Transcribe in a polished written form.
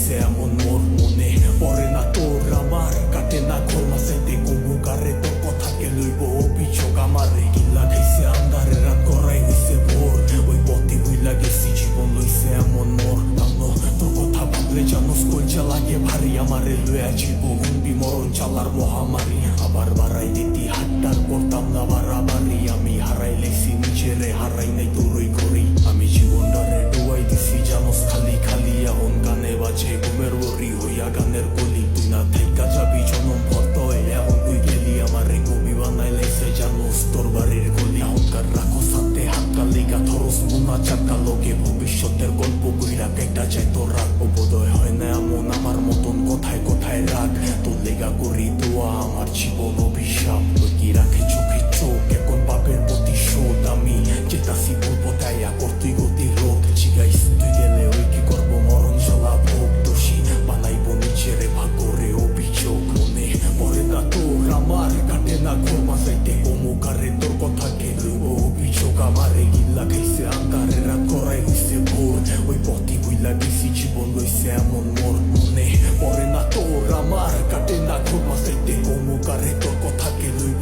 লইছে এমন মোর মনে পড়ে না তোর আমার কাটে না ঘোরমা চাইতে কমু কারে তোর কথাকে লইব অভিযোগ আমারে কিল্লা খাইছে আন্ধারে রাত করাই হইছে ভোর ওই পথে হইলা গেছি জীবন লইছে এমন মোর কান্নো তোর কথা ভাবলে জানোস কইচা লাগে ভারী আমারে লইয়া জীব হুন্ডি মরণ চালার মহামারী আবার বাড়াই দিতি হাট্টার করতাম না বাড়াবাড়ি আমি হারাই লেছি নিজেরে হারাই নাই তোরই করি আমি জীবনটারে ডুবাই দিছি জানোস খালি খালি এখন গানে বাজে ঘুমের ওরি হইয়া গানের কলি তুই না থাইকা যাবি জনম ভর্ত এখন তুই গেলি আমারে কবি বানাই লাইছে জানোস তোর বাড়ির গলি এখনকার রাখো সাথে হাতটা লেগা ধরস মোনা চাকা লোকে ভবিষ্যতের গল্প কইরা কেটা যায় তোর রাগ বোধয় হয় না এমন আমার মতন কোথায় কোথায় রাগ তোর লেগা করি দোয়া আমার জীবন অভিশাপ তুই কি রাখে চোখে চোখ এখন বাপের প্রতিশোধ আমি চেতাসি বলবো তাইয়া করতুই গতি রোধ জিগাইস তুই গেলে ওই কি করবো মরণ জ্বালা ভোগ দোষী বানাইবো নিজেরে ভাগরে অভিযোগ মনে পড়ে না তোর আমার কাটে না ঘোরমা চাইতে কমুকারে তোর কথাকে লইব অভিযোগ আমারে গিল্লা খাইছে আন্ধারে রাত করাই হইছে ভোর ওই পথে হইলা গেছি জীবন লইছে এমন মোর মনে পড়ে না তোর আমার কাটে না ঘোরমা চাইতে কমুকারে তোর কথাকে লইব